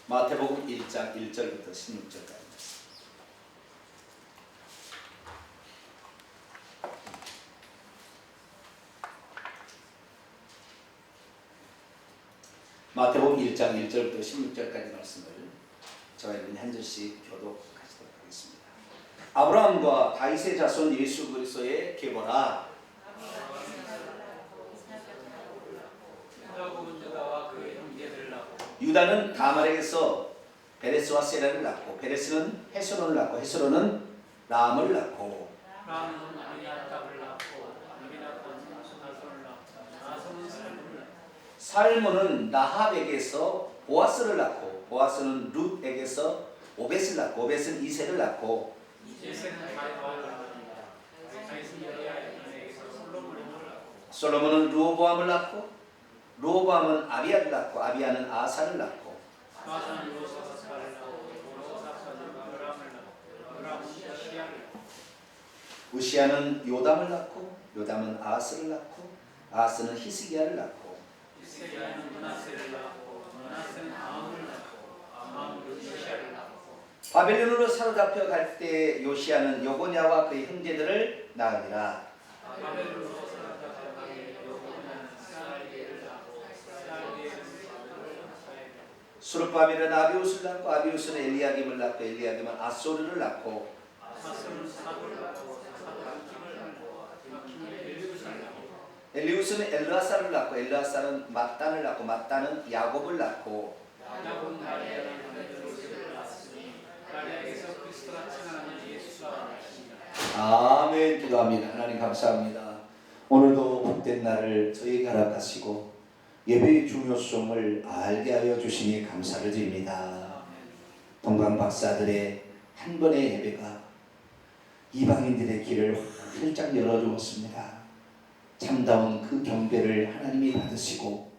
마태복음 1장 1절부터 16절까지. 마태복음 1장 1절부터 16절까지 말씀을 저와 여러분이 한 절씩 교독하시도록 하겠습니다. 아브라함과 다윗의 자손 예수 그리스도의 계보라. 유다는 다말에게서 베레스와 세라를 낳고, 베레스는 헤스론을 낳고, 헤스론은 람을 낳고, 람은 아미나답을 낳고, 아미나답은 나손을 낳고, 나손은 살문을 낳고, 살몬은 나합에게서 보아스를 낳고, 보아스는 룻에게서 오벳을 낳고, 오벳은 이새를 낳고, 이새는 다윗을 낳습니다. 다윗은 여호야에게서 솔로몬을 낳고, 솔로몬은 르호보암을 낳고, 르호보암은 아비야를 낳고, 아비야는 아사를 낳고, 아사는 요사사를 낳고, 요사사는 요람을 낳고, 요람은 우시야를 낳고, 우시야는 요담을 낳고, 요담은 아하스를 낳고, 아하스는 히스기야를 낳고, 히스기야는 므낫세를 낳고, 므낫세는 아함을 낳고, 아함은 요시야를 낳고, 바벨론으로 사로잡혀 갈 때 요시야는 여고냐와 그의 형제들을 낳으니라. 바벨론으로 사로잡혀가니 여호야는 스알디엘을 낳고, 스알디엘은 바벨론을 낳고, 수르바벨은 아비우스를 낳고, 아비우스는 엘리야김을 낳고, 엘리야김은 아소르를 낳고, 아사는 사도를 낳고, 사도는 아킴을 낳고, 아킴은 엘리우스를 낳고, 엘리우스는 엘르아사를 낳고, 엘르아사는 mat단을 낳고, mat단은 야곱을 낳고, 야곱은 마리아라는 요셉을 낳았으니 마리아에게서 그리스도라 칭하는 예수가 나십니다. 아멘. 기도합니다. 하나님 감사합니다. 오늘도 복된 날을 저에게 허락하시고 예배의 중요성을 알게 하여 주시니 감사를 드립니다. 동방 박사들의 한 번의 예배가 이방인들의 길을 활짝 열어주었습니다. 참다운 그 경배를 하나님이 받으시고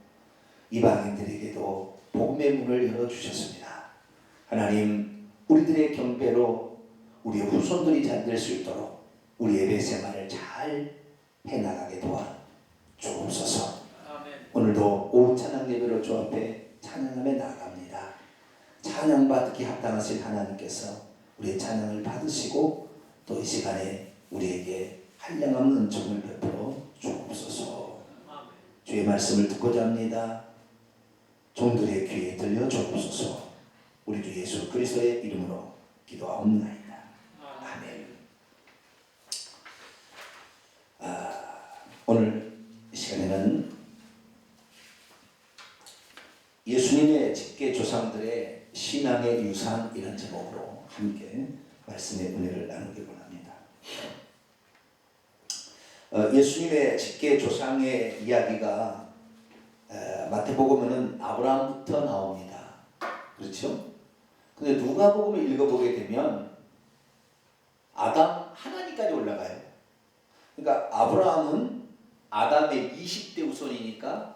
이방인들에게도 복음의 문을 열어주셨습니다. 하나님, 우리들의 경배로 우리의 후손들이 잘 될 수 있도록 우리 예배 생활을 잘 해나가게 도와 주옵소서. 오늘도 오후 찬양 예배로 주 앞에 찬양하며 나갑니다. 찬양 받기 합당하신 하나님께서 우리의 찬양을 받으시고 또 이 시간에 우리에게 한량없는 은총을 베풀어 주옵소서. 주의 말씀을 듣고자 합니다. 종들의 귀에 들려 주옵소서. 우리 주 예수 그리스도의 이름으로 기도하옵나이다. 아멘. 오늘 이 시간에는 예수님의 직계 조상들의 신앙의 유산 이런 제목으로 함께 말씀의 은혜를 나누기 원합니다. 예수님의 직계 조상의 이야기가 마태복음에는 아브라함부터 나옵니다. 그렇죠? 근데 누가복음을 읽어보게 되면 아담 하나님까지 올라가요. 그러니까 아브라함은 아담의 20대 후손이니까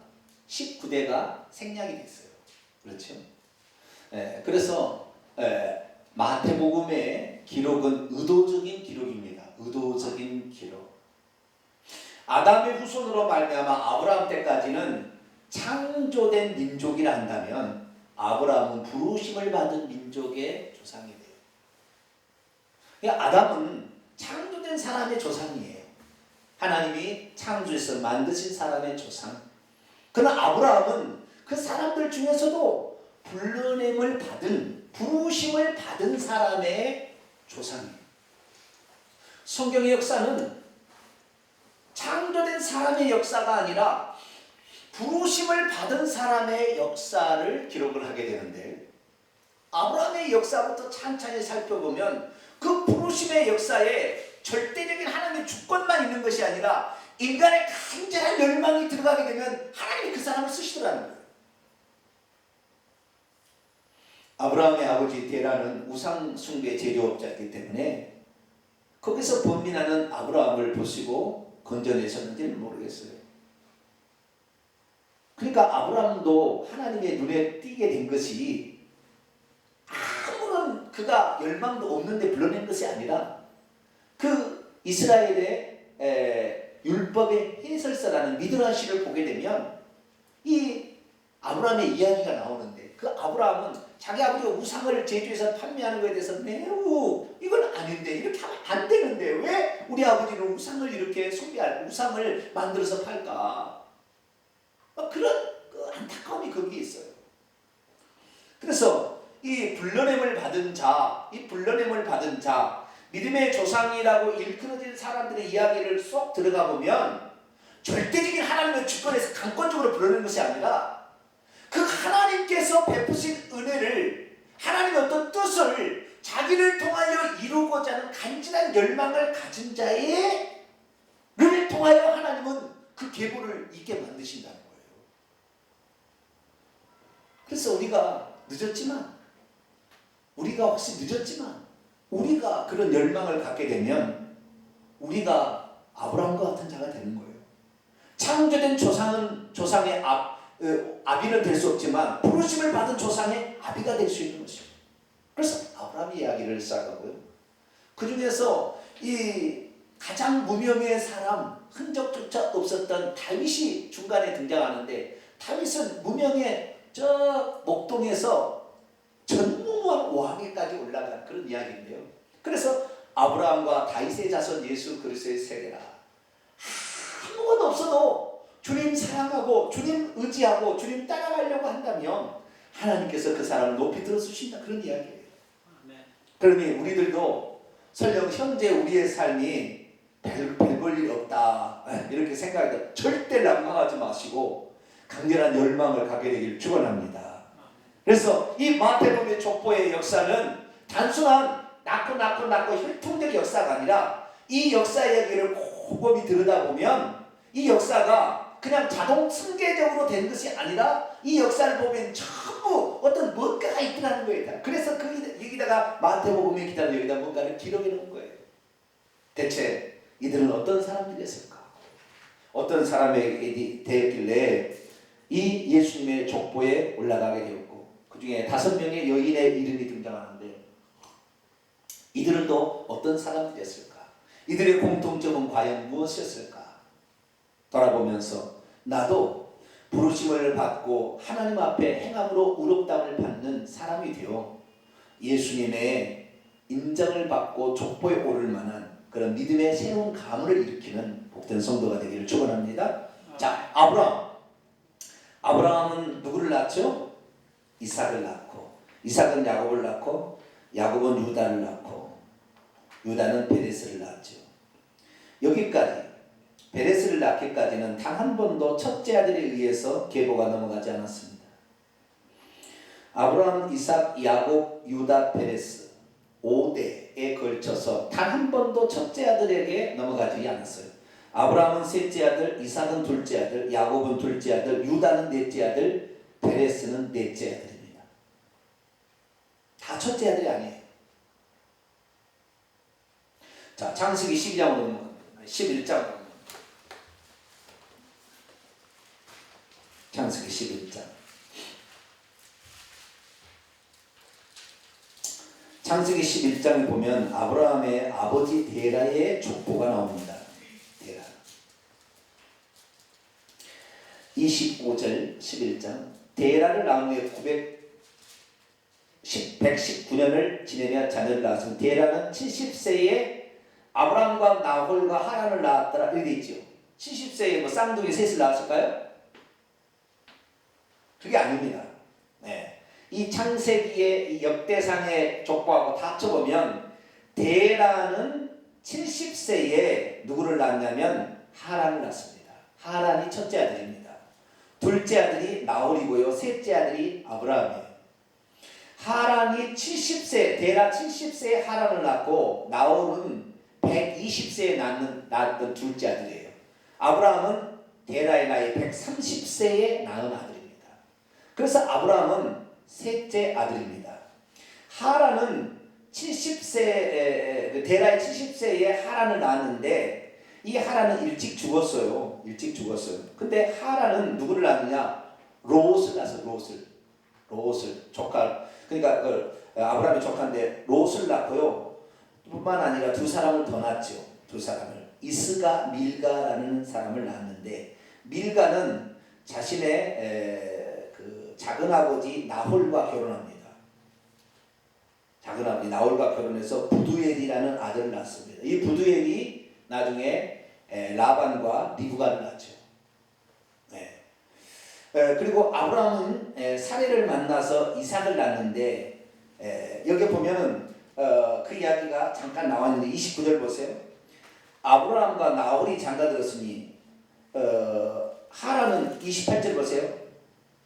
19대가 생략이 됐어요. 그렇죠? 그래서 마태복음의 기록은 의도적인 기록입니다. 의도적인 기록. 아담의 후손으로 말미암아 아브라함 때까지는 창조된 민족이라 한다면 아브라함은 부르심을 받은 민족의 조상이 돼요. 그러니까 아담은 창조된 사람의 조상이에요. 하나님이 창조해서 만드신 사람의 조상. 그러나 아브라함은 그 사람들 중에서도 불러냄을 받은, 부르심을 받은 사람의 조상이에요. 성경의 역사는 창조된 사람의 역사가 아니라 부르심을 받은 사람의 역사를 기록을 하게 되는데, 아브라함의 역사부터 찬찬히 살펴보면 그 부르심의 역사에 절대적인 하나님의 주권만 있는 것이 아니라 인간의 간절한 열망이 들어가게 되면 하나님이 그 사람을 쓰시더라는 거예요. 아브라함의 아버지 데라는 우상 숭배 제조업자이기 때문에 거기서 번민하는 아브라함을 보시고 건져내셨는지는 모르겠어요. 그러니까 아브라함도 하나님의 눈에 띄게 된 것이 아무런 그가 열망도 없는데 불러낸 것이 아니라 그 이스라엘의 율법의 해설서라는 미드라시를 보게 되면 이 아브라함의 이야기가 나오는데 그 아브라함은 자기 아버지가 우상을 제주에서 판매하는 것에 대해서 매우 이건 아닌데 이렇게 하면 안 되는데 왜 우리 아버지는 우상을 이렇게 숭배할 우상을 만들어서 팔까? 그런 안타까움이 거기에 있어요. 그래서 이 불러냄을 받은 자, 믿음의 조상이라고 일컬어진 사람들의 이야기를 쏙 들어가 보면 절대적인 하나님의 주권에서 강권적으로 불러내는 것이 아니라 그 하나님께서 베푸신 은혜를, 하나님의 어떤 뜻을 자기를 통하여 이루고자 하는 간절한 열망을 가진 자의 를 통하여 하나님은 그 계보를 있게 만드신다는 거예요. 그래서 우리가 혹시 늦었지만 우리가 그런 열망을 갖게 되면 우리가 아브라함과 같은 자가 되는 거예요. 창조된 조상의 아비는 될 수 없지만 부르심을 받은 조상의 아비가 될 수 있는 것이죠. 그래서 아브라함의 이야기를 시작하고요. 그 중에서 이 가장 무명의 사람, 흔적조차 없었던 다윗이 중간에 등장하는데, 다윗은 무명의 저 목동에서 전무후한 왕위까지 올라간 그런 이야기인데요. 그래서 아브라함과 다윗의 자손 예수 그리스도의 세대라, 아무것도 없어도 주님 사랑하고 주님 의지하고 주님 따라가려고 한다면 하나님께서 그 사람을 높이 들어주신다, 그런 이야기예요. 그러니 우리들도 설령 현재 우리의 삶이 별 볼 일 없다 이렇게 생각해도 절대 낙망하지 마시고 강렬한 열망을 갖게 되길 축원합니다. 그래서 이 마태복음의 족보의 역사는 단순한 낳고 혈통적 역사가 아니라, 이 역사 이야기를 곰곰이 들여다보면 이 역사가 그냥 자동 승계적으로 된 것이 아니라 이 역사를 보면 전부 어떤 뭔가가 있더라는 거예요. 그래서 여기다가 마태복음의 기다려 여기다 뭔가를 기록해 놓은 거예요. 대체 이들은 어떤 사람들이었을까? 어떤 사람에게 되었길래 이 예수님의 족보에 올라가게 되었고, 그 중에 5명의 여인의 이름이 등장하는데 이들은 또 어떤 사람들이었을까? 이들의 공통점은 과연 무엇이었을까? 돌아보면서 나도 부르심을 받고 하나님 앞에 행함으로 의롭다함을 받는 사람이 되어 예수님의 인정을 받고 족보에 오를 만한 그런 믿음의 새로운 가문을 일으키는 복된 성도가 되기를 축원합니다. 자, 아브라함은 누구를 낳죠? 이삭을 낳고, 이삭은 야곱을 낳고, 야곱은 유다를 낳고, 유다는 베레스를 낳았죠. 여기까지 베레스를 낳기까지는 단 한 번도 첫째 아들에 의해서 계보가 넘어가지 않았습니다. 아브라함, 이삭, 야곱, 유다, 베레스 5대에 걸쳐서 단 한 번도 첫째 아들에게 넘어가지 않았어요. 아브라함은 셋째 아들, 이삭은 둘째 아들, 야곱은 둘째 아들, 유다는 넷째 아들, 베레스는 넷째 아들입니다. 다 첫째 아들이 아니에요. 자, 창세기 12장으로 넘어갑니다. 11장. 창세기 11장. 창세기 11장에 보면 아브라함의 아버지 데라의 족보가 나옵니다. 데라. 25절 11장. 데라를 낳은 후에 119년을 지내며 자녀를 낳았습니다. 데라는 70세에 아브라함과 나홀과 하란을 낳았더라 이렇게 있죠. 70세에 뭐 쌍둥이 셋을 낳았을까요? 그게 아닙니다. 네. 이 창세기의 이 역대상의 족보하고 다 합쳐보면 데라는 70세에 누구를 낳았냐면 하란을 낳습니다. 하란이 첫째 아들입니다. 둘째 아들이 나홀이고요. 셋째 아들이 아브라함이에요. 하란이 70세, 데라 70세에 하란을 낳고 나홀은 120세에 낳았던 둘째 아들이에요. 아브라함은 데라의 나이 130세에 낳은 아들입니다. 그래서 아브라함은 셋째 아들입니다. 하란은 70세, 데라의 70세에 하란을 낳았는데 이 하란은 일찍 죽었어요. 근데 하란은 누구를 낳느냐? 롯을 낳았어요. 롯을 조카, 그러니까 아브라함의 조카인데 롯을 낳고요. 뿐만 아니라 두 사람을 더 낳았죠. 두 사람을. 이스가, 밀가라는 사람을 낳았는데 밀가는 자신의 작은 아버지 나홀과 결혼합니다. 작은 아버지 나홀과 결혼해서 부두엘이라는 아들을 낳습니다. 이 부두엘이 나중에 라반과 리브가를 낳죠. 그리고 아브라함은 사레를 만나서 이삭을 낳는데 여기 보면은 그 이야기가 잠깐 나왔는데 29절 보세요. 아브라함과 나홀이 장가들었으니 하란은 28절 보세요.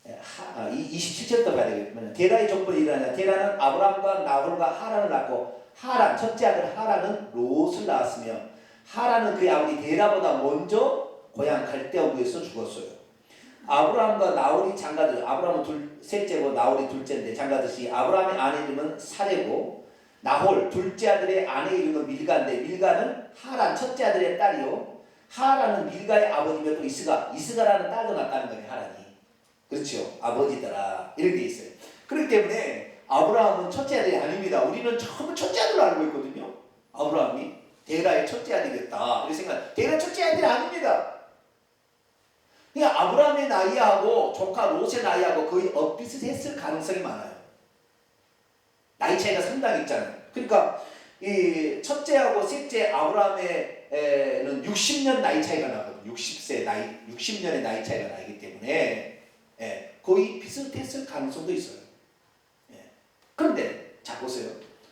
27절도 봐야 되겠구나. 데라의 족보를 일어나냐. 데라는 아브라함과 나홀과 하란을 낳고 하란 첫째 아들 하란은 롯을 낳았으며 하란은 그의 아버지 데라보다 먼저 고향 갈대아우에서 죽었어요. 아브라함과 나홀이 장가들, 아브라함은 셋째고 나홀이 둘째인데 장가듯이 아브라함의 아내 이름은 사레고 나홀 둘째 아들의 아내 이름은 밀가인데 밀가는 하란 첫째 아들의 딸이요. 하란은 밀가의 아버지며 또 이스가라는 딸도 낳았다는 거예요. 하란이. 그렇죠. 아버지더라. 이렇게 돼 있어요. 그렇기 때문에 아브라함은 첫째 아들이 아닙니다. 우리는 전부 첫째 아들로 알고 있거든요. 아브라함이 데라의 첫째 아들이었다. 이렇게 생각. 데라 첫째 아들이 아닙니다. 그러니까 아브라함의 나이하고 조카 롯의 나이하고 거의 엇비슷했을 가능성이 많아요. 나이 차이가 상당히 있잖아요. 그러니까 이 첫째하고 셋째 아브라함에는 60년 나이 차이가 나거든요. 60년의 나이 차이가 나기 때문에 거의 비슷했을 가능성도 있어요. 그런데 자 보세요.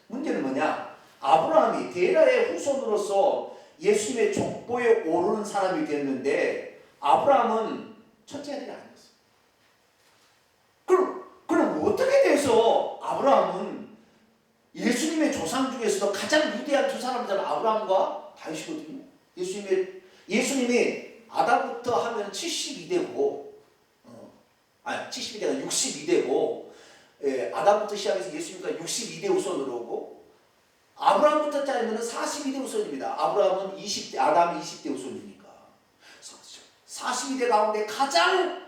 문제는 뭐냐? 아브라함이 데라의 후손으로서 예수님의 족보에 오르는 사람이 됐는데 아브라함은 첫째 아들이 아니었어요. 그럼 어떻게 돼서 아브라함은 예수님의 조상 중에서도 가장 위대한 두 사람이잖아요. 아브라함과 다윗이거든요. 예수님이 아담부터 하면 72대고 72대가 62대고 아담부터 시작해서 예수님과 62대 후손으로 오고 아브라함부터 짜리면 42대 후손입니다. 아브라함은 20대, 아담이 20대 후손이니까 42대 가운데 가장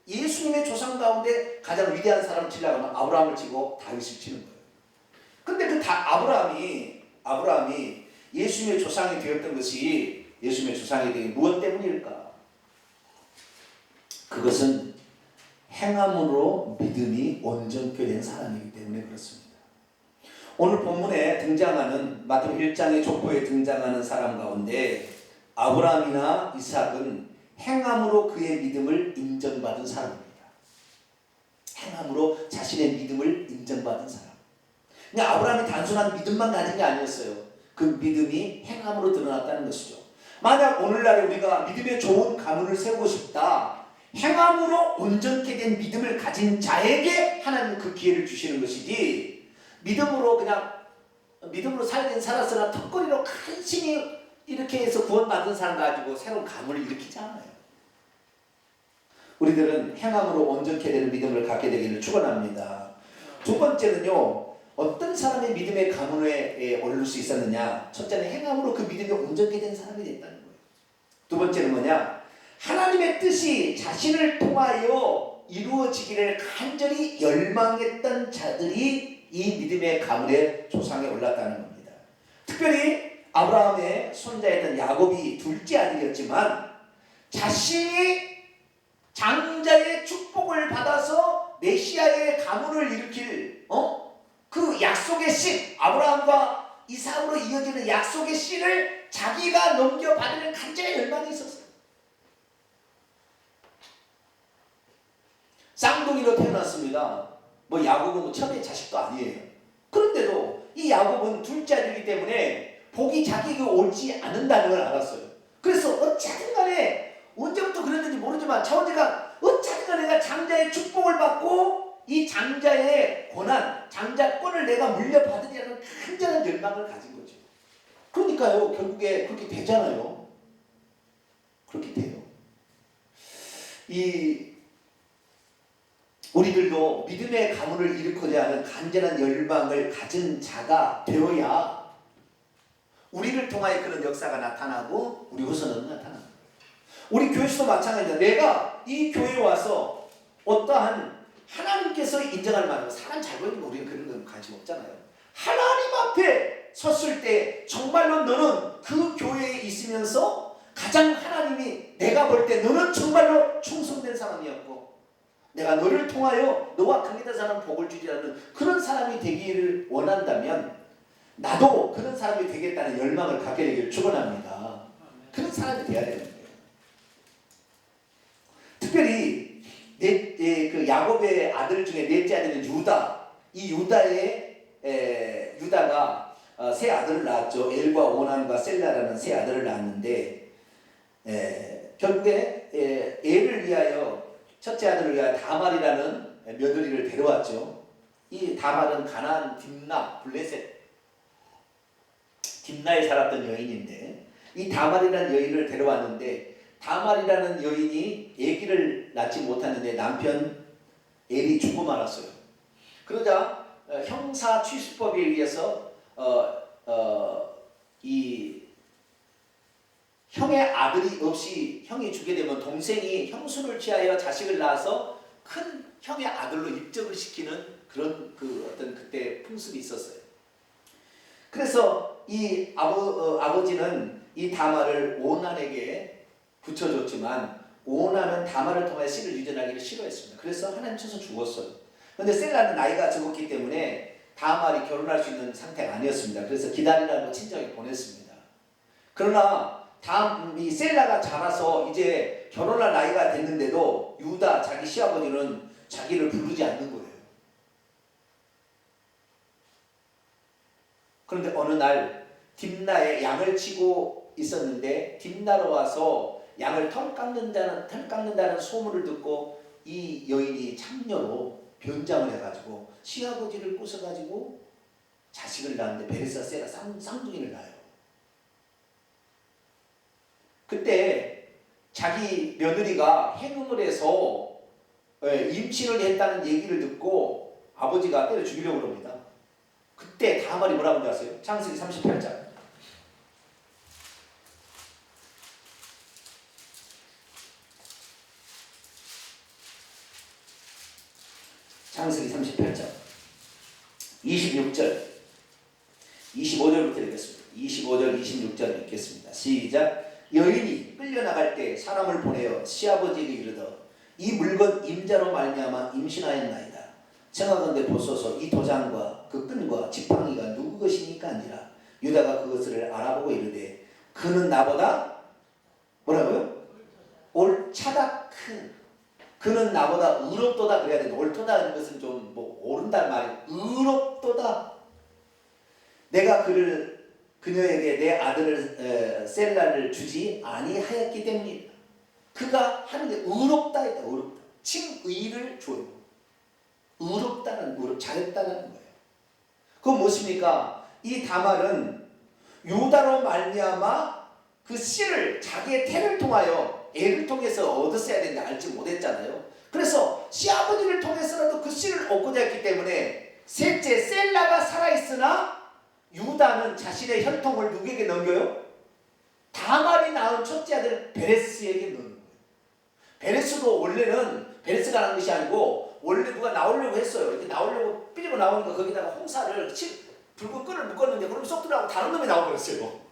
예수님의 조상 가운데 가장 위대한 사람을 치려고 하면 아브라함을 치고 다윗을 치는 거예요. 근데 그 아브라함이 예수님의 조상이 되었던 것이 예수님의 조상이 되기 무엇 때문일까? 그것은 행함으로 믿음이 온전케 된 사람이기 때문에 그렇습니다. 오늘 본문에 등장하는 마태복음 1장의 족보에 등장하는 사람 가운데 아브라함이나 이삭은 행함으로 그의 믿음을 인정받은 사람입니다. 행함으로 자신의 믿음을 인정받은 사람. 그러니까 아브라함이 단순한 믿음만 가진 게 아니었어요. 그 믿음이 행함으로 드러났다는 것이죠. 만약 오늘날에 우리가 믿음의 좋은 가문을 세우고 싶다. 행함으로 온전케 된 믿음을 가진 자에게 하나님은 그 기회를 주시는 것이지 믿음으로 살았으나 턱걸이로 간신히 이렇게 해서 구원받은 사람 가지고 새로운 가문을 일으키지 않아요. 우리들은 행함으로 온전케 되는 믿음을 갖게 되기를 축원합니다. 두 번째는요. 어떤 사람의 믿음의 가문에 오를 수 있었느냐. 첫째는 행함으로 그 믿음이 온전케 된 사람이 됐다는 거예요. 두 번째는 뭐냐. 하나님의 뜻이 자신을 통하여 이루어지기를 간절히 열망했던 자들이 이 믿음의 가문의 조상에 올랐다는 겁니다. 특별히 아브라함의 손자였던 야곱이 둘째 아들이었지만 자신이 장자의 축복을 받아서 메시아의 가문을 일으킬 그 약속의 씨, 아브라함과 이삭으로 이어지는 약속의 씨를 자기가 넘겨받으려는 간절한 열망이 있었어요. 쌍둥이로 태어났습니다. 야곱은 첫째 자식도 아니에요. 그런데도 이 야곱은 둘째 아들이기 때문에 복이 자기에게 오지 않는다는 걸 알았어요. 그래서 어찌하든 간에 언제부터 그랬는지 모르지만 차원제가 어찌하든 간에 내가 장자의 축복을 받고 이 장자의 권한, 장자권을 내가 물려받으려는 간절한 열망을 가진 거죠. 그러니까요, 결국에 그렇게 되잖아요. 그렇게 돼요. 우리들도 믿음의 가문을 일으키고자 하는 간절한 열망을 가진 자가 되어야 우리를 통하여 그런 역사가 나타나고 우리 후손은 나타납니다. 우리 교회에서도 마찬가지입니다. 내가 이 교회에 와서 어떠한 하나님께서 인정할 만한 사람 잘 보이는 거 우리는 그런 건 관심 없잖아요. 하나님 앞에 섰을 때 정말로 너는 그 교회에 있으면서 가장 하나님이 내가 볼 때 너는 정말로 충성된 사람이었고 내가 너를 통하여 너와 관계된 사람 복을 주리라는 그런 사람이 되기를 원한다면 나도 그런 사람이 되겠다는 열망을 갖게 되기를 축원합니다. 그런 사람이 돼야 되는 거예요. 특별히 그 야곱의 아들 중에 넷째 아들은 유다. 이 유다가 세 아들을 낳았죠. 엘과 오난과 셀라라는 세 아들을 낳았는데 결국에 엘을 위하여 첫째 아들을 위하여 다말이라는 며느리를 데려왔죠. 이 다말은 가나안 딥나 블레셋 딥나에 살았던 여인인데 이 다말이라는 여인을 데려왔는데 다말이라는 여인이 아기를 낳지 못하는데 남편 엘이 죽고 말았어요. 그러자 형사 취수법에 의해서 이 형의 아들이 없이 형이 죽게 되면 동생이 형수를 취하여 자식을 낳아서 큰 형의 아들로 입적을 시키는 그런 어떤 그때 풍습이 있었어요. 그래서 이 아버지는 이 다말을 오난에게 붙여줬지만 오난은 다말을 통해 씨를 유전하기를 싫어했습니다. 그래서 하나님 쳐서 죽었어요. 그런데 셀라는 나이가 적었기 때문에 다말이 결혼할 수 있는 상태가 아니었습니다. 그래서 기다리라고 친정에 보냈습니다. 그러나 이 셀라가 자라서 이제 결혼할 나이가 됐는데도 유다 자기 시아버지는 자기를 부르지 않는 거예요. 그런데 어느 날 딥나에 양을 치고 있었는데 딥나로 와서 양을 털 깎는다는 소문을 듣고 이 여인이 창녀로 변장을 해가지고 시아버지를 꼬셔가지고 자식을 낳았는데 베레스와 세라 쌍둥이를 낳아요. 그때 자기 며느리가 행음을 해서 임신을 했다는 얘기를 듣고 아버지가 때려 죽이려고 합니다. 그때 다말이 뭐라고 하는지 아세요? 창세기 38장. 창세기 38장 26절 25절부터 읽겠습니다. 25절 26절 읽겠습니다. 시작. 여인이 끌려나갈 때 사람을 보내어 시아버지에게 이르더 이 물건 임자로 말미암아 임신하였나이다. 청하건대 보소서 이 도장과 그 끈과 지팡이가 누구 것이니까 아니라 유다가 그것을 알아보고 이르되 그는 나보다 뭐라고요? 옳차다 큰 그는 나보다 의롭도다 그래야 되는데 옳도다는 것은 좀 옳은다는 말이 의롭도다. 내가 그녀에게 내 아들을 셀라를 주지 아니하였기 때문이다. 그가 하는 게 의롭다 했다. 의롭다. 칭의를 줘요. 의롭다는 잘했다는 거예요. 그건 무엇입니까? 이 다말은 유다로 말미암아 그 씨를 자기의 태를 통하여 애를 통해서 얻었어야 되는데 알지 못했잖아요. 그래서 시아버지를 통해서라도 그 씨를 얻고자 했기 때문에 셋째 셀라가 살아있으나 유다는 자신의 혈통을 누구에게 넘겨요? 다말이 낳은 첫째 아들 베레스에게 넘는 거예요. 베레스도 원래는 베레스가 낳은 것이 아니고 원래 누가 나오려고 했어요. 이렇게 나오려고 삐리고 나오니까 거기다가 홍사를 붉은 끈을 묶었는데 그럼 쏙 들어가고 다른 놈이 나와버렸어요.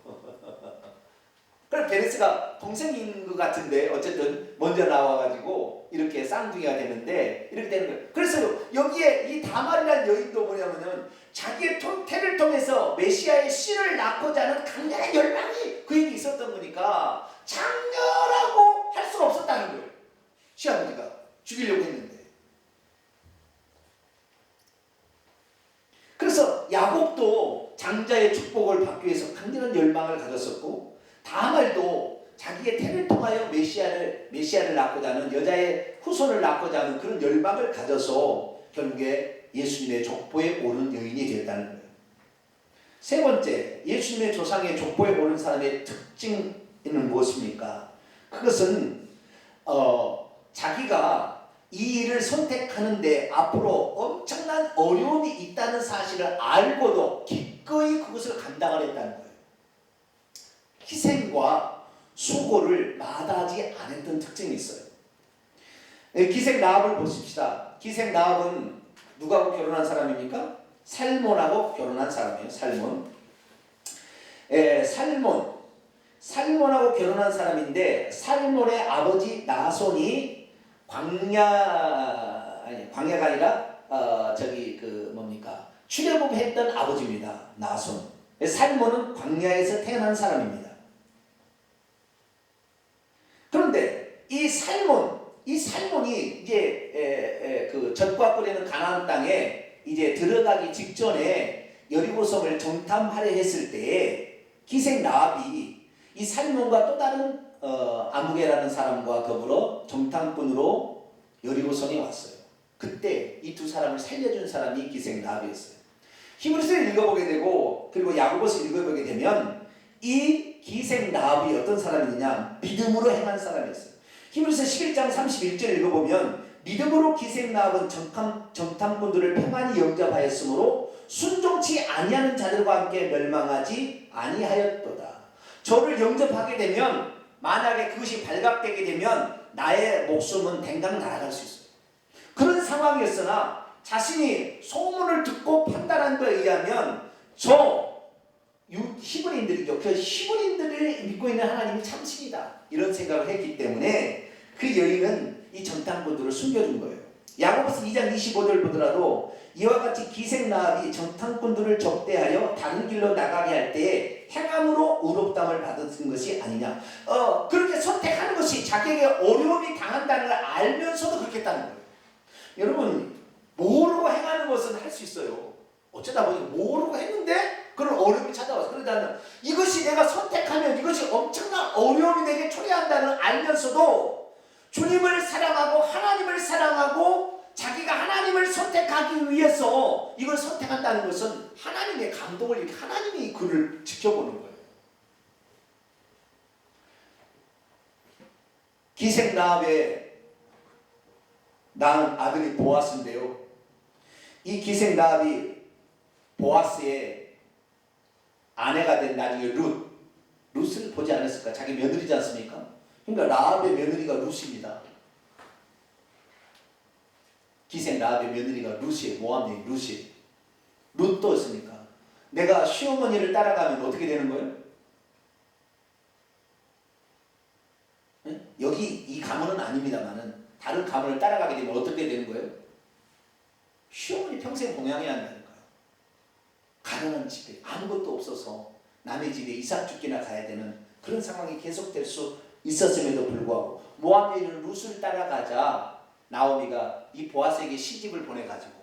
그럼 베레스가 동생인 것 같은데 어쨌든 먼저 나와가지고 이렇게 쌍둥이가 되는데 이렇게 되는 거예요. 그래서 여기에 이 다말이라는 여인도 뭐냐면은 자기의 태를 통해서 메시아의 씨를 낳고자 하는 강렬한 열망이 그에게 있었던 거니까 장렬하고 할 수가 없었다는 거예요. 시아버지가 죽이려고 했는데. 그래서 야곱도 장자의 축복을 받기 위해서 강렬한 열망을 가졌었고 다말도 자기의 태를 통하여 메시아를 낳고자 하는 여자의 후손을 낳고자 하는 그런 열망을 가져서 결국에 예수님의 족보에 오른 여인이 되었다는 거예요. 세 번째, 예수님의 조상의 족보에 오른 사람의 특징은 무엇입니까? 그것은 자기가 이 일을 선택하는데 앞으로 엄청난 어려움이 있다는 사실을 알고도 기꺼이 그것을 감당을 했다는 거예요. 희생과 수고를 마다하지 않았던 특징이 있어요. 기생 라합을 보십시다. 기생 라합은 누구하고 결혼한 사람입니까? 살몬하고 결혼한 사람이에요. 살몬하고 결혼한 사람인데 살몬의 아버지 나손이 광야 아니 광야가 아니라 저기 그 뭡니까 출애굽했던 아버지입니다. 나손. 살몬은 광야에서 태어난 사람입니다. 그런데 이 살몬이 이제 그 젖과 꿀에는 가나안 땅에 이제 들어가기 직전에 여리고성을 정탐하려 했을 때에 기생 라합이 이 살몬과 또 다른 아무개라는 사람과 더불어 정탐꾼으로 여리고성에 왔어요. 그때 이 두 사람을 살려준 사람이 기생 라합이었어요. 히브리서를 읽어보게 되고 그리고 야고보서 읽어보게 되면 이 기생 라합이 어떤 사람이냐 믿음으로 행한 사람이었어요. 히브리서 11장 31절 읽어보면 믿음으로 기생 라합은 정탐꾼들을 평안히 영접하였으므로 순종치 아니하는 자들과 함께 멸망하지 아니하였도다. 저를 영접하게 되면 만약에 그것이 발각되게 되면 나의 목숨은 댕강 날아갈 수 있어요. 그런 상황이었으나 자신이 소문을 듣고 판단한 것에 의하면 히브리인들이죠. 그 히브리인들을 믿고 있는 하나님이 참신이다. 이런 생각을 했기 때문에 그 여인은 이 정탐꾼들을 숨겨준 거예요. 야고보서 2장 25절 보더라도 이와 같이 기생 라합이 정탐꾼들을 적대하여 다른 길로 나가게 할 때에 행함으로 의롭다함을 받은 것이 아니냐. 그렇게 선택하는 것이 자기에게 어려움이 당한다는 걸 알면서도 그렇게 했다는 거예요. 여러분 모르고 행하는 것은 할 수 있어요. 어쩌다 보니 모르고 했는데 그런 어려움이 찾아와서 그러다는 이것이 내가 선택하면 이것이 엄청난 어려움이 내게 초래한다는 알면서도 주님을 사랑하고 하나님을 사랑하고 자기가 하나님을 선택하기 위해서 이걸 선택한다는 것은 하나님의 감동을 이렇게 하나님이 그를 지켜보는 거예요. 기생 라합의 낳은 아들이 보아스인데요. 이 기생 라합이 보아스의 아내가 된 나중에 룻을 보지 않았을까? 자기 며느리지 않습니까? 그러니까 라합의 며느리가 룻입니다. 기생 라합의 며느리가 룻이에요. 모함 여인 룻이. 룻도 있으니까 내가 시어머니를 따라가면 어떻게 되는 거예요? 네? 여기 이 가문은 아닙니다만은 다른 가문을 따라가게 되면 어떻게 되는 거예요? 시어머니 평생 봉양해야 한다니까요. 가난한 집에 아무것도 없어서 남의 집에 이삭 죽기나 가야 되는 그런 상황이 계속될 수 있었음에도 불구하고 모압 여인은 룻을 따라가자 나오미가 이 보아스에게 시집을 보내가지고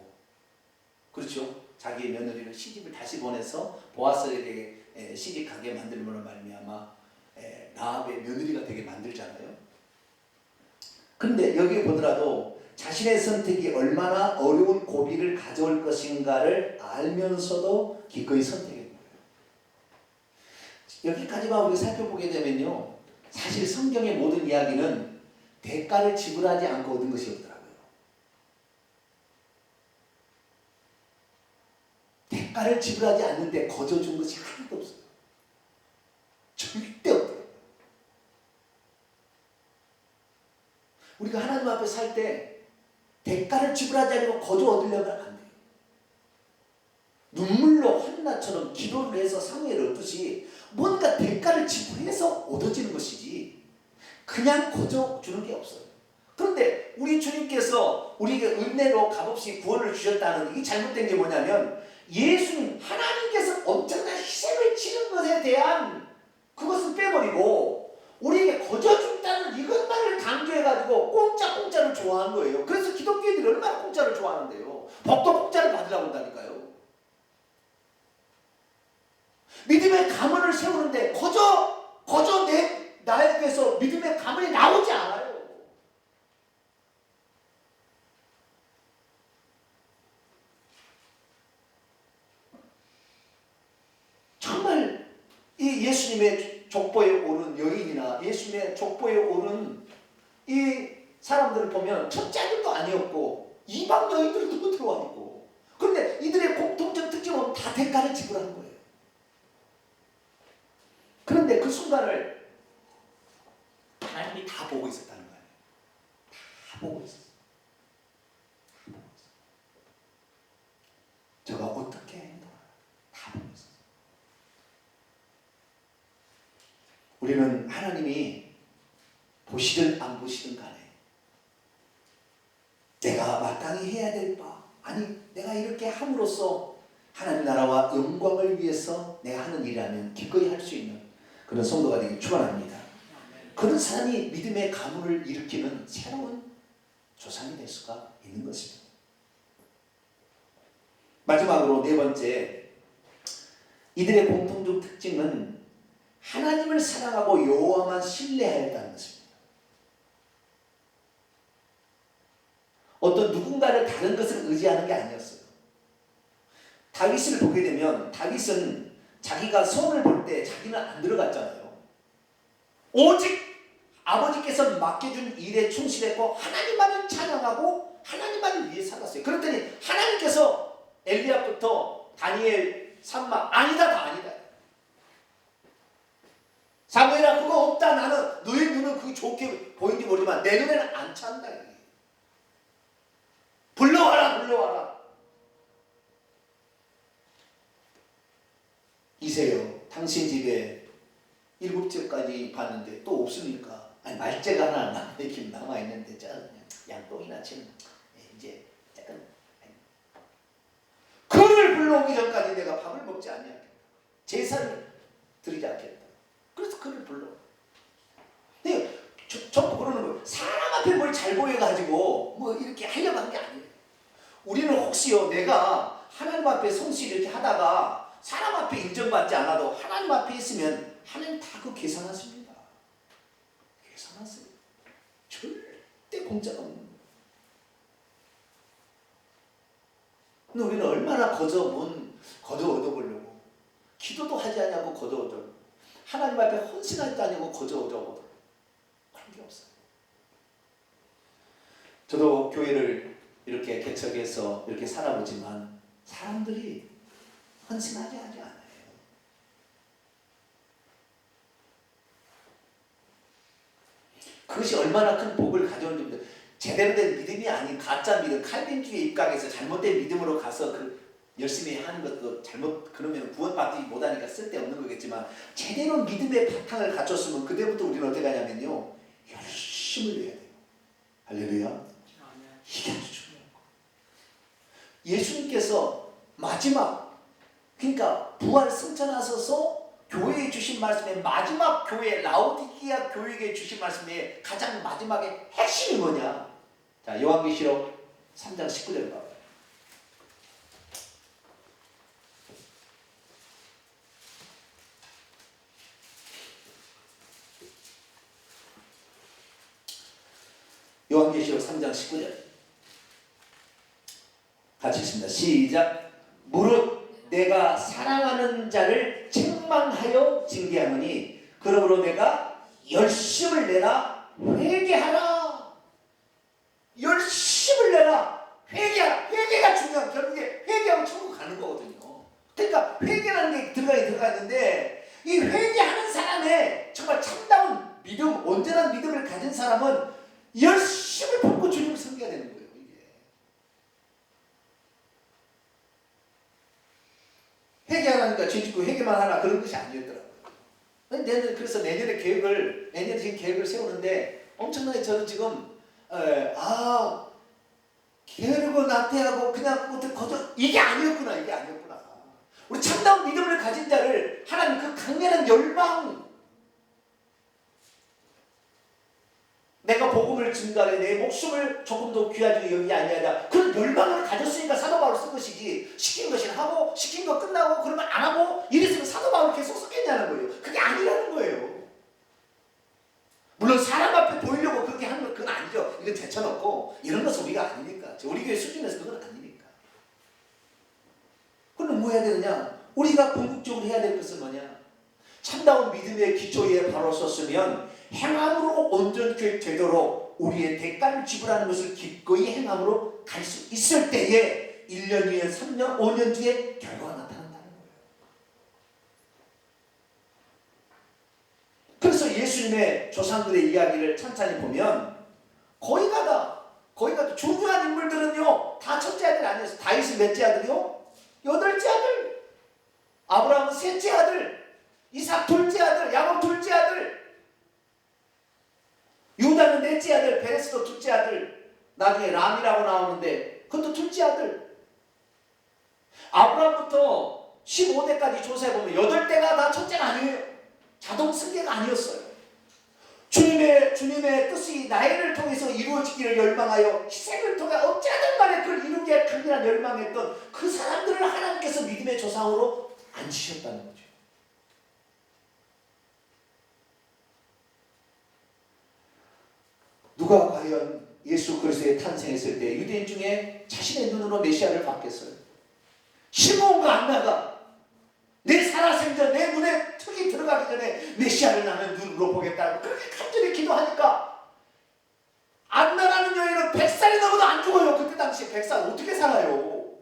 그렇죠. 자기의 며느리를 시집을 다시 보내서 보아스에게 시집가게 만들므로 말미암아 라합의 며느리가 되게 만들잖아요. 그런데 여기 보더라도 자신의 선택이 얼마나 어려운 고비를 가져올 것인가를 알면서도 기꺼이 선택한 거예요. 여기까지만 우리가 살펴보게 되면요. 사실 성경의 모든 이야기는 대가를 지불하지 않고 얻은 것이 없더라고요. 대가를 지불하지 않는데 거저준 것이 하나도 없어요. 절대 없더라고요. 우리가 하나님 앞에 살 때 대가를 지불하지 않고 거저 얻으려면 안 돼요. 눈물로 한나처럼 기도를 해서 상회를 얻듯이 뭔가 대가를 지불해서 얻어지는 것이지 그냥 거저 주는 게 없어요. 그런데 우리 주님께서 우리에게 은혜로 값없이 구원을 주셨다는 이 잘못된 게 뭐냐면 예수님 하나님께서 엄청난 희생을 치른 것에 대한 그것은 빼버리고 우리에게 거저 준다는 이것만을 강조해가지고 공짜를 좋아하는 거예요. 그래서 기독교인들이 얼마나 공짜를 좋아하는데요. 복도 공짜를 받으려고 한다니까요. 믿음의 가문을 세우는데 거저 나에게서 믿음의 가문이 나오지 않아요. 정말 이 예수님의 족보에 오른 여인이나 예수님의 족보에 오른 이 사람들을 보면 첫째들도 아니었고 이방 여인들도 들어와 있고 그런데 이들의 공통적 특징은 다 대가를 지불하는 거예요. 그런데 그 순간을 하나님이 다 보고 있었다는 거예요. 다 보고 있었어요. 저가 어떻게 행동하나 다 보고 있었어요. 우리는 하나님이 보시든 안 보시든 간에 내가 마땅히 함으로써 하나님 나라와 영광을 위해서 내가 하는 일이라면 기꺼이 할 수 있는 그런 성도가 되길 축원합니다. 그런 사람이 믿음의 가문을 일으키는 새로운 조상이 될 수가 있는 것입니다. 마지막으로 네 번째, 이들의 공통적 특징은 하나님을 사랑하고 여호와만 신뢰하였다는 것입니다. 어떤 누군가를 다른 것을 의지하는 게 아니었어요. 다윗을 보게 되면 다윗은 자기가 성을 볼 때 자기는 안 들어갔잖아요. 오직 아버지께서 맡겨준 일에 충실했고 하나님만을 찬양하고 하나님만을 위해 살았어요. 그랬더니 하나님께서 엘리야부터 다니엘, 삼마 아니다 다 아니다. 사무엘아 그거 없다. 나는 너의 눈은 그게 좋게 보이는지 모르지만 내 눈에는 안 찬다. 불러와라. 이세요. 당신 집에 7째까지 봤는데 또 없으니까 아니 말째가 하나 남아있는데 양똥이나 지금 이제 약간 그를 불러오기 전까지 내가 밥을 먹지 않냐. 제사를 드리지 않겠다. 그래서 그를 불러. 근데 전부 그러는 거예요. 사람 앞에 뭘 잘 보여가지고 뭐 이렇게 하려고 한 게 아니에요. 우리는 혹시요 내가 하나님 앞에 성실 이렇게 하다가 사람 앞에 인정받지 않아도 하나님 앞에 있으면 하나님 다 그 계산하십니다. 계산하세요. 절대 공짜가 없는 거예요. 근데 우리는 얼마나 거저 얻어보려고 기도도 하지 않냐고 거저 얻어 하나님 앞에 헌신하지 않냐고 거저 얻어 그런 게 없어요. 저도 교회를 이렇게 개척해서 이렇게 살아보지만 사람들이 헌신하지 않아요. 그것이 얼마나 큰 복을 가져오는지 제대로 된 믿음이 아닌 가짜 믿음, 칼빈주의 입각에서 잘못된 믿음으로 가서 그 열심히 하는 것도 잘못 그러면 구원받지 못하니까 쓸데없는 거겠지만 제대로 믿음의 바탕을 갖췄으면 그때부터 우리는 어떻게 하냐면요 열심을 내야 돼요. 할렐루야. 이게 아주 중요한 거. 예수님께서 마지막 그러니까 부활 승천하셔서 교회에 주신 말씀에 마지막 교회 라오디기아 교회에 주신 말씀에 가장 마지막에 핵심이 뭐냐? 자 요한계시록 3장 19절 봐봐요. 요한계시록 3장 19절 같이 읽습니다. 시작. 무릇 내가 사랑하는 자를 책망하여 징계하노니 그러므로 내가 열심을 내라 회개하라. 열심을 내라 회개하라. 회개가 중요한 결국에 회개하고 천국 가는 거거든요. 그러니까 회개라는 게 들어가 있는데 이 회개하는 사람의 정말 참다운 믿음 온전한 믿음을 가진 사람은 열심을 품고 주님을 섬겨야 되는 거예요. 회개하라니까 죄 짓고 회개만 하라 그런 것이 아니었더라고요. 그래서 내년에 지금 계획을 세우는데 엄청나게 저는 지금 게으르고 나태하고 그냥 거저 이게 아니었구나. 우리 참다운 믿음을 가진 자를 하나님 그 강렬한 열망 내가 복음을 증가해 내 목숨을 조금 더 귀하게 여기지 아니하다. 그런 열망을 가졌으니까 사도 바울을 쓴 것이지 시킨 것을 하고 시킨 거 끝나고 그러면 안 하고 이랬으면 사도 바울을 계속 썼겠냐는 거예요. 그게 아니라는 거예요. 물론 사람 앞에 보이려고 그렇게 하는 건 그건 아니죠. 이건 제쳐놓고 이런 것은 우리가 아니니까. 우리 교회 수준에서 그건 아니니까. 그럼 뭐 해야 되느냐? 우리가 궁극적으로 해야 될 것은 뭐냐? 참다운 믿음의 기초에 바로 섰으면 행함으로 온전케 되도록 우리의 대가를 지불하는 것을 기꺼이 행함으로 갈 수 있을 때에 1년 뒤에 3년 5년 뒤에 결과가 나타난다는 거예요. 그래서 예수님의 조상들의 이야기를 찬찬히 보면 거의 다 중요한 인물들은요 다 첫째 아들 아니었어요. 다윗은 몇째 아들이요? 8째 아들. 아브라함은 셋째 아들. 이삭 둘째 아들. 야곱 둘째 아들. 유다는 넷째 아들. 베레스도 둘째 아들. 나중에 람이라고 나오는데 그것도 둘째 아들. 아브라함부터 15대까지 조사해보면 8대가 다 첫째가 아니에요. 자동 승계가 아니었어요. 주님의 뜻이 나이를 통해서 이루어지기를 열망하여 희생을 통해 어찌하든 간에 그걸 이루게 강렬한 열망했던 그 사람들을 하나님께서 믿음의 조상으로 앉히셨다는 거죠. 누가 과연 예수 그리스도의 탄생했을 때 유대인 중에 자신의 눈으로 메시아를 봤겠어요? 시몬과 안나가 내 살아생전 내 눈에 턱이 들어가기 전에 메시아를 나는 눈으로 보겠다고 그렇게 간절히 기도하니까 안나라는 여인은 100살이 넘어도 안 죽어요. 그때 당시에 100살 어떻게 살아요?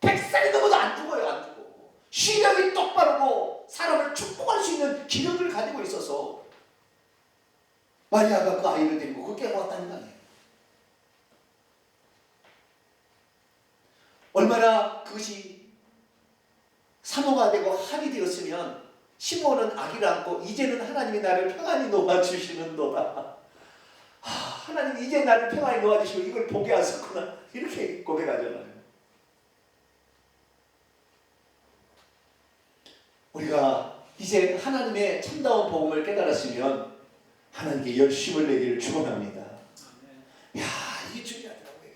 100살이 넘어도 안 죽어요. 안 죽어. 시력이 똑바르고 사람을 축복할 수 있는 기력을 가지고 있어서 마리아가 그 아이를 데리고 그렇게 왔다는 거 아니에요. 얼마나 그것이 사모가 되고 합이 되었으면 시몬은 아기를 안고 이제는 하나님이 나를 평안히 놓아주시는도다. 하나님 이제 나를 평안히 놓아주시고 이걸 보게 하셨구나. 이렇게 고백하잖아요. 우리가 이제 하나님의 참다운 복음을 깨달았으면 하나님께 열심을 내기를 축원합니다. 야, 이게 중요하더라고요.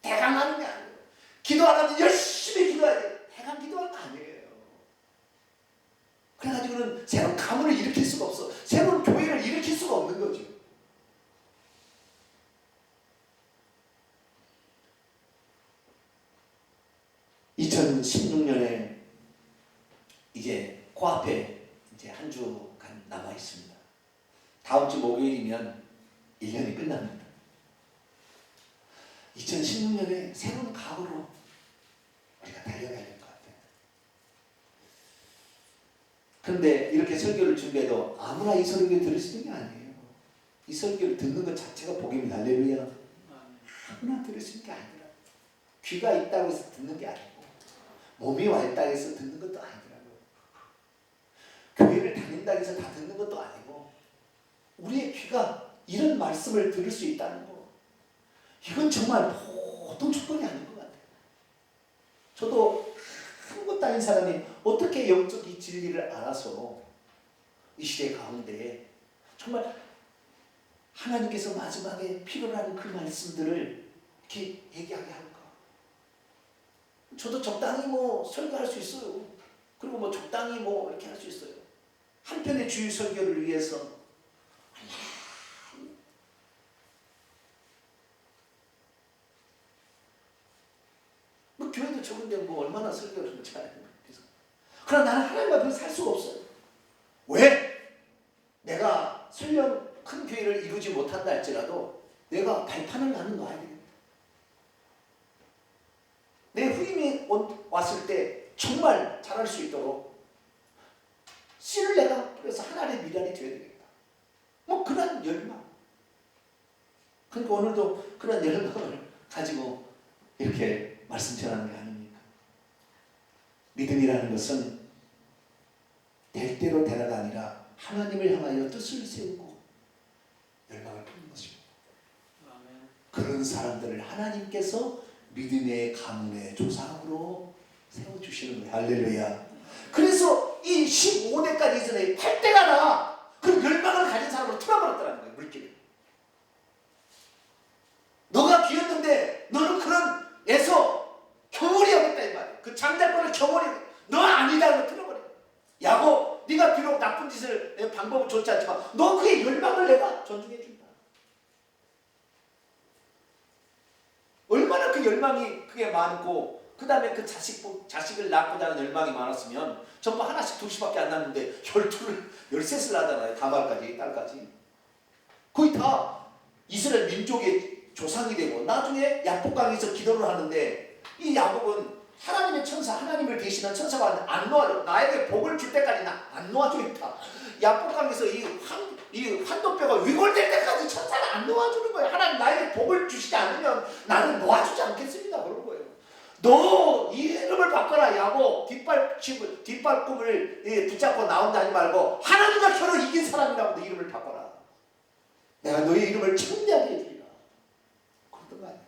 대강하는 게 아니에요. 기도하라면 열심히 기도해야 돼요. 대강 기도하는 거 아니에요. 그래가지고는 새로운 가문을 일으킬 수가 없어. 새로운 교회를 일으킬 수가 없는 거죠. (2016년에) 이제 코앞에 이제 한 주간 남아 있습니다. 다음 주 목요일이면 1년이 끝납니다. 2016년에 새로운 각오로 우리가 달려가야 될 것 같아요. 그런데 이렇게 설교를 준비해도 아무나 이 설교를 들을 수 있는 게 아니에요. 이 설교를 듣는 것 자체가 복입니다. 할렐루야. 아무나 들을 수 있는 게 아니라 귀가 있다고 해서 듣는 게 아니고 몸이 와 있다고 해서 듣는 것도 아니더라고요. 교회를 다닌다고 해서 다 듣는 것도 아니고 우리의 귀가 이런 말씀을 들을 수 있다는 거, 이건 정말 보통 조건이 아닌 것 같아요. 저도 한국 다닌 사람이 어떻게 영적 이 진리를 알아서 이 시대 가운데 정말 하나님께서 마지막에 필요로 하는 그 말씀들을 이렇게 얘기하게 할까? 저도 적당히 뭐 설교할 수 있어요. 그리고 뭐 적당히 뭐 이렇게 할 수 있어요. 한편의 주일 설교를 위해서 뭐 교회도 적은데 뭐 얼마나 설교를 잘해요. 그러나 나는 하나님 앞에서 살 수가 없어요. 왜? 내가 설령 큰 교회를 이루지 못한다 할지라도 내가 발판을 나는 놔야 됩니다. 내 후임이 왔을 때 정말 잘할 수 있도록 씨를 내가 그래서 하나님의 미랄이 되어야 되겠다. 뭐 그런 열망. 그러니까 오늘도 그런 열망을 가지고 이렇게 말씀 전하는 게 아닙니까? 믿음이라는 것은 될 대로 되라가 아니라 하나님을 향하여 뜻을 세우고 열망을 품는 것입니다. 그런 사람들을 하나님께서 믿음의 가문의 조상으로 세워주시는 거예요. 할렐루야. 그래서 이 15대까지 이전에 8대가 다 그 열망을 가진 사람으로 틀어버렸다는 거예요. 물길을. 너가 비었는데 너는 그런 에서 경홀이 하겠다 이 말이야. 그 장자권을 경홀이 너 아니다고 틀어버려. 야곱 네가 비록 나쁜 짓을 방법은 좋지 않지만 너 그의 열망을 내가 존중해 준다. 얼마나 그 열망이 그게 많고 그 다음에 그 자식을 낳고자 하는 열망이 많았으면 전부 하나씩 둘씩밖에 안 낳는데 13을 낳잖아요. 다말까지 딸까지. 거의 다 이스라엘 민족의 조상이 되고 나중에 야복강에서 기도를 하는데 이 야복은 하나님의 천사, 하나님을 대신한 천사가 안 놓아줘. 나에게 복을 줄 때까지 안 놓아줘 있다. 야복강에서 이 환도뼈가 위골될 때까지 천사를 안 놓아주는 거예요. 하나님 나에게 복을 주시지 않으면 나는 놓아주지 않겠습니다. 그런 거예요. 너 이 이름을 바꿔라. 야곱 뒷발꿈을 붙잡고 나온다 하지 말고 하나님과 겨루 이긴 사람이라고 너 이름을 바꿔라. 내가 너의 이름을 청대하게 해주리라. 그랬던 거 아니에요.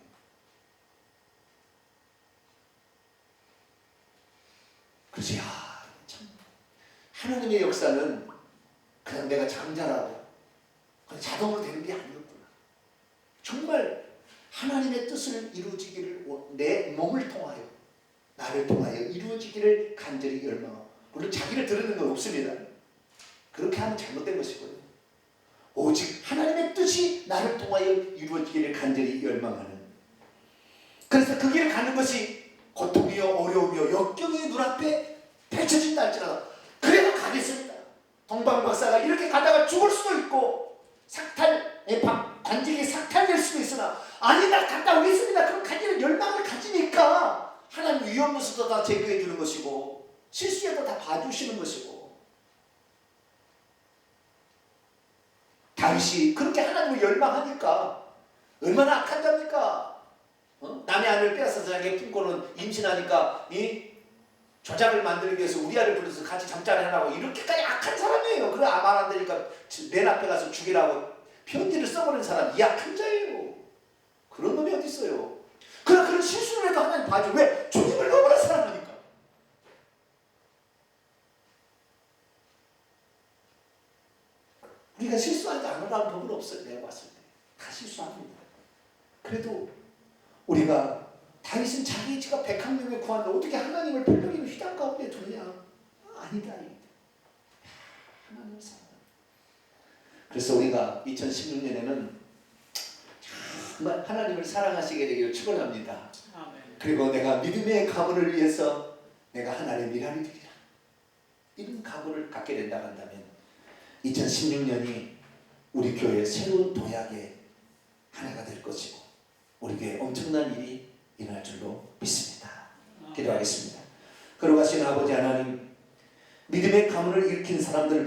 그지? 참 하나님의 역사는 그냥 내가 장자라고 그냥 자동으로 되는 게 아니었구나. 정말 하나님의 뜻을 이루어지기를 내 몸을 통하여 나를 통하여 이루어지기를 간절히 열망하고, 물론 자기를 드러내는 건 없습니다. 그렇게 하면 잘못된 것이고요. 오직 하나님의 뜻이 나를 통하여 이루어지기를 간절히 열망하는, 그래서 그 길을 가는 것이 고통이요 어려움이요 역경이 눈앞에 펼쳐진다 할지라도 그래도 가겠습니다. 동방박사가 이렇게 가다가 죽을 수도 있고 관직이 삭탈될 수도 있으나 아니 나 갔다 오겠습니다. 그럼 가기를 열망을 가지니까 하나님 위험한 수도 다 제거해 주는 것이고 실수해도 다 봐주시는 것이고, 다윗이 그렇게 하나님을 열망하니까 얼마나 악한 자입니까? 남의 아내를 빼앗아서 자기 품고는 임신하니까 이 조작을 만들기 위해서 우리아를 불러서 같이 잠자리 하라고 이렇게까지 악한 사람이에요. 그래 말 안 되니까 맨 앞에 가서 죽이라고 편지를 써버린 사람, 이 악한 자예요. 그런 놈이 어디 있어요? 그런 실수를 해도 하나님 봐줘. 왜? 주님을 너무나 사랑하니까. 우리가 실수하지 않으라는 법은 없어요. 내가 봤을 때 다 실수합니다. 그래도 우리가 다윗은 자기 지가 100명에 구하는데 어떻게 하나님을 별명이 휘장 가운데 두느냐? 아니다. 하나님을 사랑한다. 그래서 우리가 2016년에는 정말 하나님을 사랑하시게 되기를 축원합니다. 그리고 내가 믿음의 가문을 위해서 내가 하나님의 미랄이 되리라. 이런 각오를 갖게 된다 한다면 2016년이 우리 교회의 새로운 도약의 하나가 될 것이고 우리 교회에 엄청난 일이 일어날 줄로 믿습니다. 기도하겠습니다. 걸어가신 아버지 하나님, 믿음의 가문을 일으킨 사람들을